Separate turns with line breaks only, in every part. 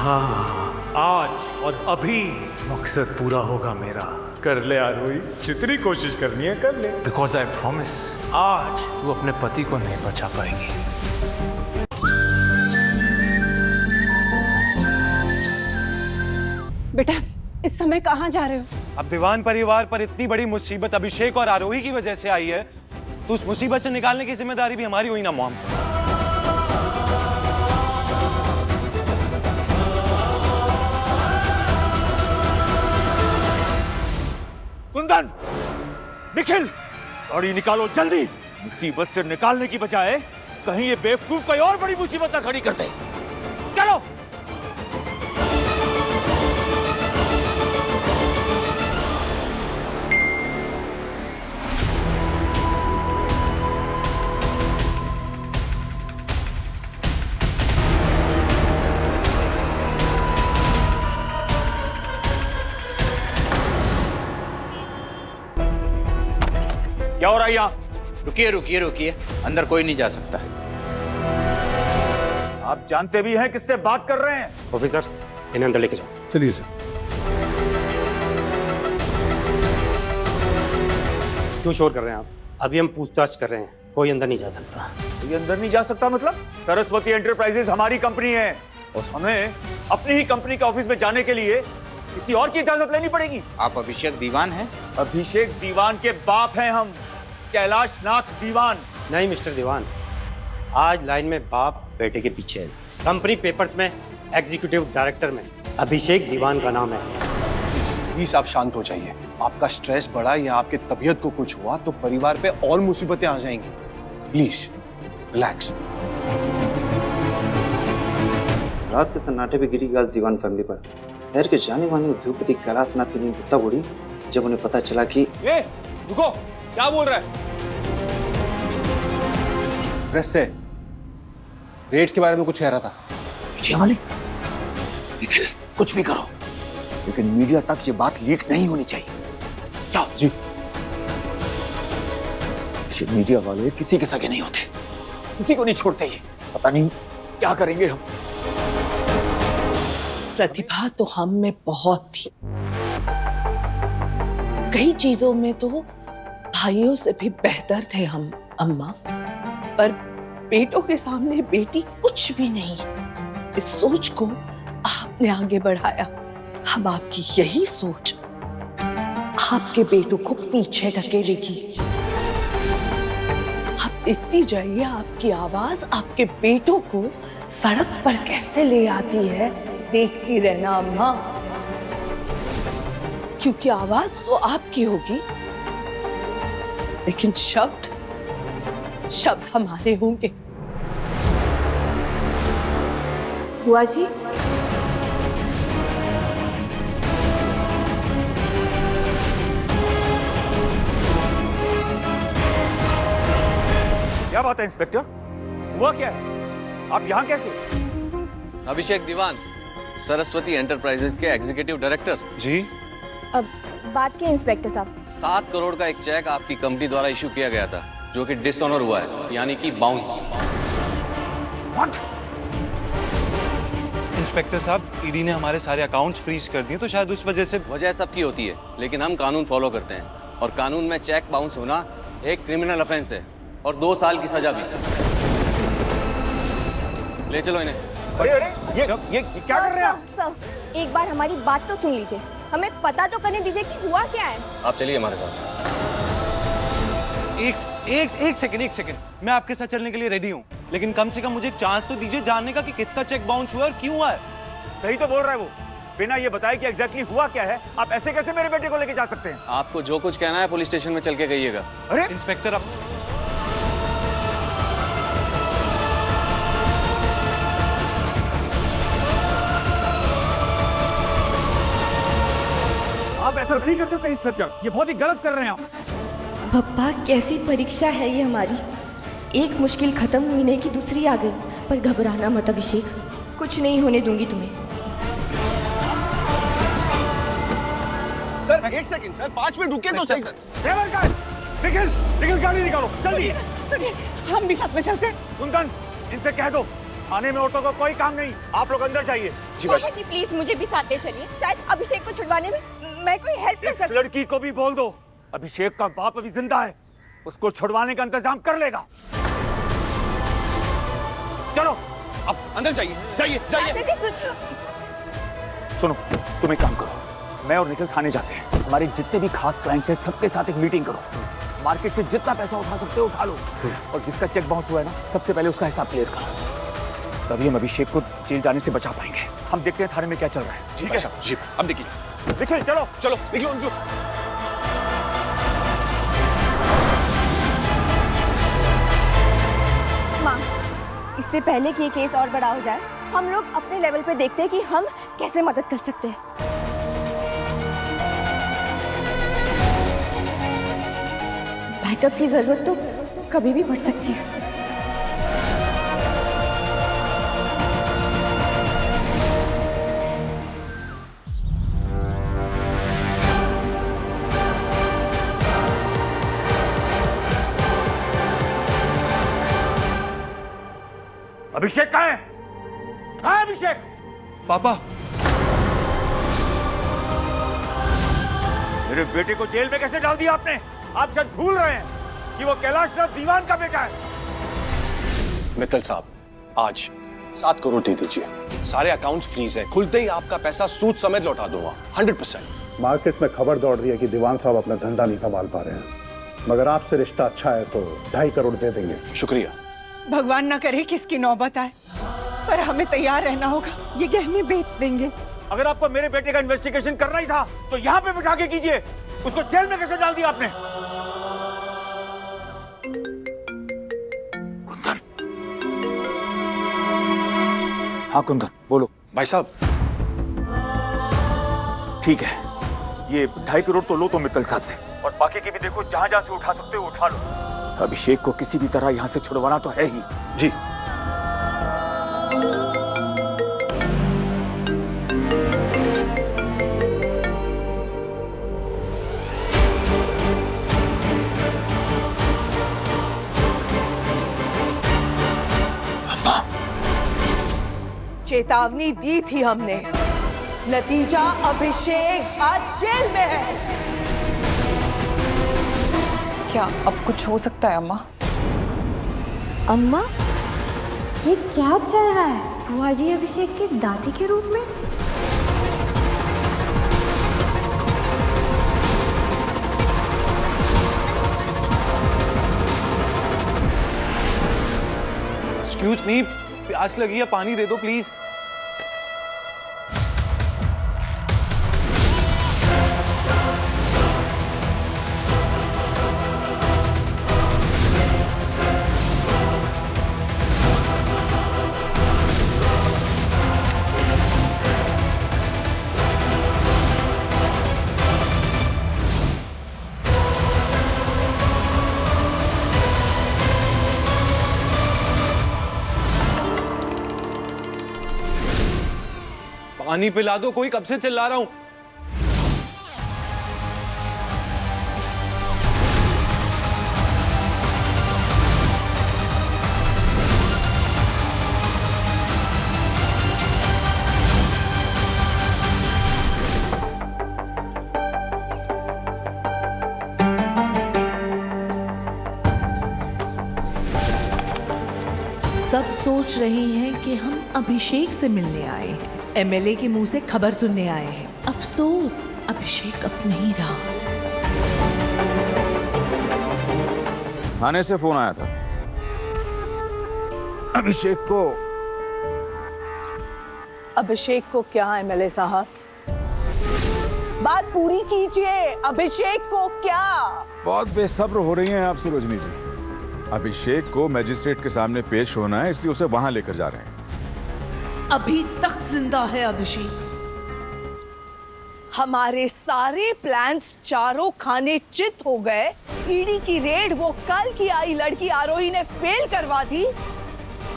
हाँ, आज और अभी मकसद पूरा होगा मेरा। कर ले आरोही, जितनी कोशिश करनी है कर ले। बिकॉज आई प्रॉमिस, आज तू अपने पति को नहीं बचा पाएगी।
बेटा, इस समय कहाँ जा रहे हो?
अब दीवान परिवार पर इतनी बड़ी मुसीबत अभिषेक और आरोही की वजह से आई है, तो उस मुसीबत से निकालने की जिम्मेदारी भी हमारी हुई ना मॉम।
कुंदन, निखिल, गाड़ी निकालो जल्दी। मुसीबत से निकालने की बजाय कहीं ये बेवकूफ कोई और बड़ी मुसीबत ना खड़ी कर दे। चलो। क्या हो रहा है यहाँ?
रुकिए रुकिए रुकिए, अंदर कोई नहीं जा सकता।
आप जानते भी हैं किससे बात कर रहे हैं?
ऑफिसर, इन्हें अंदर लेके जाओ।
चलिए सर।
क्यों शोर कर रहे हैं आप? अभी हम पूछताछ कर रहे हैं, कोई अंदर नहीं जा सकता।
ये अंदर नहीं जा सकता मतलब? सरस्वती एंटरप्राइजेस हमारी कंपनी है और हमें अपनी ही कंपनी के ऑफिस में जाने के लिए किसी और की इजाजत लेनी पड़ेगी।
आप अभिषेक दीवान हैं?
अभिषेक दीवान के बाप हैं हम, कैलाश नाथ दीवान।
नहीं मिस्टर दीवान, आज लाइन में बाप बेटे के पीछे है। कंपनी पेपर्स में एग्जीक्यूटिव डायरेक्टर में अभिषेक दीवान का नाम है।
प्लीज आप शांत हो जाइए। आपका स्ट्रेस बढ़ा या आपके तबीयत को कुछ हुआ तो परिवार पे और मुसीबतें आ जाएंगी। Please relax.
रात के सन्नाटे पे गिरी गाज दीवान फैमिली पर शहर के जाने माने उद्योगपति कैलाश नाथ की नींद तब उड़ी जब उन्हें पता चला कि
ये रुको, क्या बोल रहा है?
प्रेस से रेट्स के बारे में कुछ कह रहा था।
निखिल, कुछ भी करो लेकिन मीडिया तक ये बात लीक नहीं होनी चाहिए। जाओ जी। ये मीडिया वाले किसी के सगे नहीं होते, किसी को नहीं छोड़ते। ये पता नहीं क्या करेंगे हम।
प्रतिभा तो हम में बहुत थी, कई चीजों में तो भाइयों से भी बेहतर थे हम अम्मा, पर बेटों के सामने बेटी कुछ भी नहीं। इस सोच को आपने आगे बढ़ाया। अब आपकी यही सोच आपके बेटों को पीछे धकेलेगी। आप देखती जाइए आपकी आवाज आपके बेटों को सड़क पर कैसे ले आती है, देखती रहना अम्मा, क्योंकि आवाज तो आपकी होगी लेकिन शब्द हमारे होंगे।
बुआ जी,
क्या बात है इंस्पेक्टर? हुआ क्या है? आप यहाँ कैसे?
अभिषेक दीवान, सरस्वती एंटरप्राइजेस के एग्जीक्यूटिव डायरेक्टर।
जी।
अब बात की इंस्पेक्टर साहब।
7 करोड़ का एक चेक आपकी कंपनी द्वारा इशू किया गया था, जो कि डिसऑनर हुआ है, यानी कि बाउंस।
इंस्पेक्टर साहब, ईडी ने हमारे सारे अकाउंट्स फ्रीज कर दिए, तो शायद उस वजह से।
वजह सबकी होती है, लेकिन हम कानून फॉलो करते हैं, और कानून में चेक बाउंस होना एक क्रिमिनल ऑफेंस है और 2 साल की सजा भी। ले चलो इन्हें।
अरे ये क्या कर रहे हैं आप?
सर, एक बार हमारी बात तो सुन लीजिए, हमें पता तो करने दीजिए कि हुआ क्या है।
आप चलिए हमारे साथ।
एक सेकंड, मैं आपके साथ चलने के लिए रेडी हूँ, लेकिन कम से कम मुझे एक चांस तो दीजिए जानने का कि किसका चेक बाउंस हुआ और क्यों हुआ है।
सही तो बोल रहा है वो, बिना ये बताए कि एग्जैक्टली हुआ क्या है आप ऐसे कैसे मेरे बेटे को लेके जा सकते हैं?
आपको जो कुछ कहना है पुलिस स्टेशन में चल के कहिएगा।
अरे
इंस्पेक्टर,
आप ऐसा नहीं करते कहीं सत्या, ये बहुत ही गलत कर रहे हैं आप।
पप्पा, कैसी परीक्षा है ये हमारी। एक मुश्किल खत्म हुई नहीं कि दूसरी आ गई। पर घबराना मत अभिषेक, कुछ नहीं होने दूंगी तुम्हें।
सर एक सेकंड सर, 5 मिनट रुकिए तो सही।
निखिल गाड़ी निकालो जल्दी।
सुनिए, हम भी साथ में चलते हैं।
कुंदन, इनसे कह दो आने में ऑटो का कोई काम नहीं, आप लोग अंदर जाइए।
पापा जी प्लीज मुझे भी साथ ले चलिए, शायद अभिषेक को छुड़वाने में मैं कोई हेल्प कर
इस
सकती।
लड़की को भी बोल दो, अभिषेक का बाप अभी जिंदा है, उसको छुड़वाने का इंतजाम कर लेगा। चलो अब अंदर जाइए, जाइए जाइए। सुनो, तुम एक काम करो, मैं और निखिल थाने जाते हैं, हमारे जितने भी खास क्लाइंट्स हैं सबके साथ एक मीटिंग करो, मार्केट से जितना पैसा उठा सकते हो उठा लो, और जिसका चेक बाउंस हुआ है ना सबसे पहले उसका हिसाब क्लियर करो, तभी हम अभिषेक को जेल जाने से बचा पाएंगे। हम देखते हैं थाने में क्या चल रहा है। ठीक है जी, अब देखिए निखिल, चलो चलो निखिल।
माँ, इससे पहले कि ये केस और बड़ा हो जाए, हम लोग अपने लेवल पे देखते हैं कि हम कैसे मदद कर सकते हैं। बैकअप की जरूरत तो कभी भी पड़ सकती है।
अभिषेक कहाँ है? हाँ अभिषेक।
पापा,
मेरे बेटे को जेल में कैसे डाल दिया आपने? आप शायद भूल रहे हैं कि वो कैलाशनाथ दीवान का बेटा है।
मित्तल साहब, आज 7 करोड़ दे दीजिए, सारे अकाउंट्स फ्रीज है, खुलते ही आपका पैसा सूद समेत लौटा दूंगा 100%।
मार्केट में खबर दौड़ रही है कि दीवान साहब अपना धंधा नहीं संभाल पा रहे हैं, मगर आपसे रिश्ता अच्छा है तो 2.5 करोड़ दे देंगे।
शुक्रिया।
भगवान ना करे कि इसकी नौबत आए, पर हमें तैयार रहना होगा, ये गहने बेच देंगे।
अगर आपको मेरे बेटे का इन्वेस्टिगेशन करना ही था तो यहाँ पे बिठा के कीजिए, उसको जेल में कैसे डाल दिया आपने? कुंदन। हाँ कुंदन बोलो।
भाई साहब,
ठीक है, ये 2.5 करोड़ तो लो तो मित्तल साहब से, और बाकी की भी देखो, जहां जहां से उठा सकते हो उठा लो। अभिषेक को किसी भी तरह यहाँ से छुड़वाना तो है ही।
जी।
चेतावनी दी थी हमने, नतीजा अभिषेक आज जेल में है।
क्या अब कुछ हो सकता है अम्मा?
अम्मा, ये क्या चल रहा है? बुआ जी अभिषेक के दादी के रूप में?
एक्सक्यूज मी, प्यास लगी है, पानी दे दो प्लीज। पानी पिला दो, कोई कब से चिल्ला रहा हूं।
सब सोच रहे हैं कि हम अभिषेक से मिलने आए हैं, एमएलए के मुंह से खबर सुनने आए हैं। अफसोस, अभिषेक अब नहीं रहा।
थाने से फोन आया था, अभिषेक
को क्या एमएलए साहब, बात पूरी कीजिए। अभिषेक को क्या?
बहुत बेसब्र हो रही हैं आप सरोजनी जी। अभिषेक को मजिस्ट्रेट के सामने पेश होना है, इसलिए उसे वहां लेकर जा रहे हैं।
अभी तक जिंदा है अभिषेक।
हमारे सारे प्लान्स चारों खाने चित हो गए। ईडी की रेड वो कल की आई लड़की आरोही ने फेल करवा दी।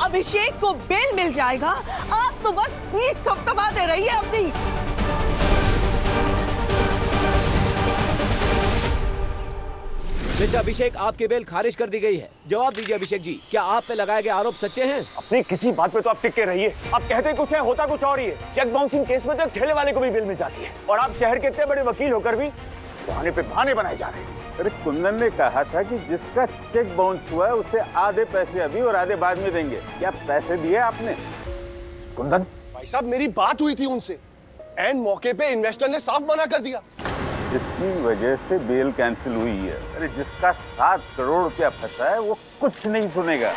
अभिषेक को बेल मिल जाएगा। आप तो बस पीठ थपथपाते रहिए अपनी।
मिस्टर अभिषेक, आपकी बेल खारिज कर दी गई है। जवाब दीजिए अभिषेक जी, क्या आप पे लगाए गए आरोप सच्चे हैं?
अपनी किसी बात पे तो आप टिके रहिए। आप कहते कुछ है, होता कुछ और ही है। चेक बाउंसिंग केस में तो ठेले वाले को भी बेल मिल जाती है, और आप शहर के इतने बड़े वकील होकर भी बहाने पे बहाने बनाए जा रहे हैं।
अरे कुंदन ने कहा था कि जिसका चेक बाउंस हुआ है उसे आधे पैसे अभी और आधे बाद में देंगे। क्या पैसे दिए आपने?
कुंदन
भाई साहब, मेरी बात हुई थी उनसे, एंड मौके पे इन्वेस्टर ने साफ मना कर दिया।
जिसकी वजह से बेल कैंसिल हुई है। अरे जिसका 7 करोड़ रुपया फंसा है वो कुछ नहीं सुनेगा।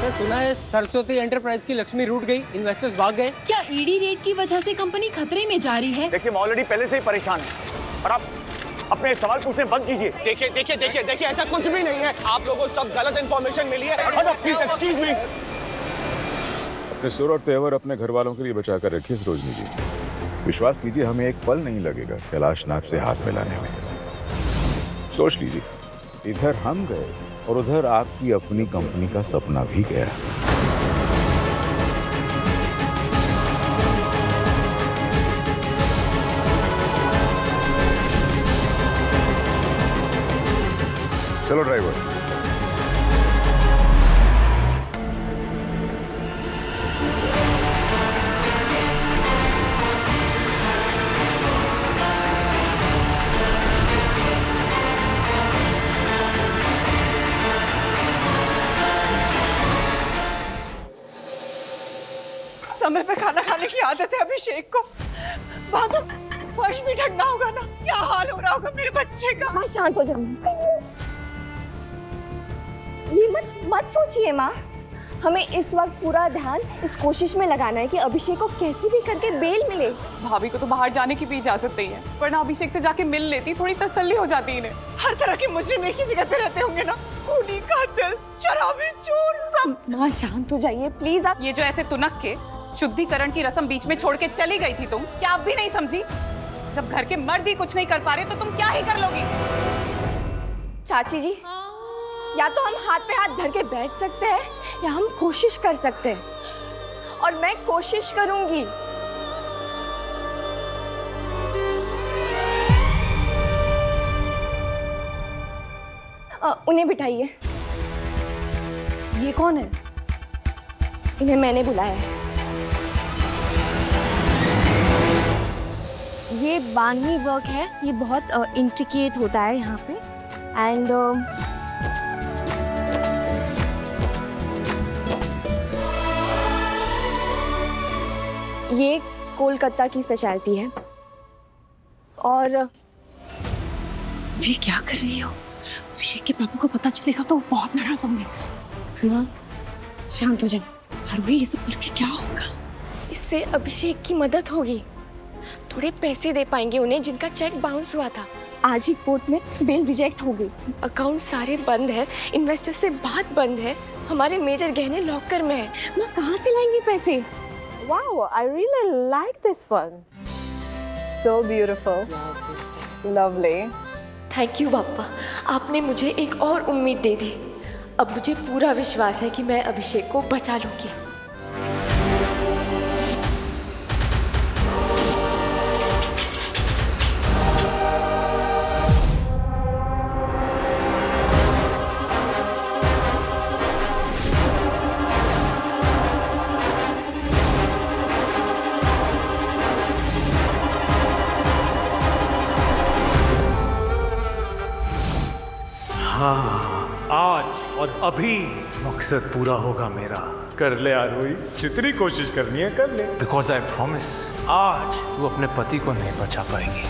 सर, सुना है सरस्वती एंटरप्राइज की लक्ष्मी रूठ गई, इन्वेस्टर्स भाग गए।
क्या ईडी रेड की वजह से कंपनी खतरे में जा रही है?
देखिए, मैं ऑलरेडी पहले से ही परेशान हूँ, और आप अपने सवाल पूछने बंद कीजिए।
देखिए देखिए देखिए देखिए, ऐसा कुछ भी नहीं है। आप लोगों को सब गलत इन्फॉर्मेशन मिली है।
Excuse me.
अपने सुर और तेवर अपने घर वालों के लिए बचा कर रखिए सरोजनी जी। विश्वास कीजिए, हमें एक पल नहीं लगेगा कैलाशनाथ से हाथ मिलाने में। सोच लीजिए, इधर हम गए और उधर आपकी अपनी कंपनी का सपना भी गया। चलो ड्राइवर।
समय पे खाना खाने की आदत है अभिषेक को। वहां तो फर्श भी ढकना होगा ना। क्या हाल हो रहा होगा मेरे बच्चे का।
माँ शांत हो जाओ। ये मत सोचिए माँ। हमें इस वक्त पूरा ध्यान इस कोशिश में लगाना है कि अभिषेक को कैसे भी करके बेल मिले।
भाभी को तो बाहर जाने की भी इजाजत नहीं है, वरना अभिषेक से जाके मिल लेती, थोड़ी तसल्ली हो जाती इन्हें।
हर तरह के मुजरिम एक ही जगह पे रहते होंगे ना, खूनी, कातिल, शराबी, चोर, सब।
माँ शांत हो जाइए प्लीज। आप
ये जो ऐसे तुनक के शुद्धिकरण की रस्म बीच में छोड़ के चली गई थी तुम, क्या आप भी नहीं समझी? जब घर के मर्द ही कुछ नहीं कर पा रहे तो तुम क्या ही कर लोगी?
चाची जी, या तो हम हाथ पे हाथ धर के बैठ सकते हैं या हम कोशिश कर सकते हैं, और मैं कोशिश करूंगी। उन्हें बिठाइए।
ये कौन है?
इन्हें मैंने बुलाया है। ये बांधनी वर्क है, ये बहुत इंट्रिकेट होता है यहाँ पे। एंड ये कोलकाता की स्पेशलिटी है। और
ये क्या कर रही हो? अभिषेक के पापा को पता चलेगा तो वो बहुत नाराज होंगे।
माँ शांत हो जाओ।
आरोही, ये सब करके क्या होगा?
इससे अभिषेक की मदद होगी। थोड़े पैसे दे पाएंगे उन्हें जिनका चेक बाउंस हुआ था। आज ही कोर्ट में बेल रिजेक्ट हो गई। अकाउंट सारे बंद है, इन्वेस्टर से बात बंद है, हमारे मेजर गहने लॉकर में है। माँ कहाँ से लाएंगे पैसे?
Wow, I really like this one. So beautiful. Lovely.
Thank you पापा, आपने मुझे एक और उम्मीद दे दी। अब मुझे पूरा विश्वास है कि मैं अभिषेक को बचा लूंगी।
हाँ, आज और अभी मकसद पूरा होगा मेरा। कर ले आरोही, जितनी कोशिश करनी है कर ले। बिकॉज आई प्रॉमिस, आज तू अपने पति को नहीं बचा पाएगी।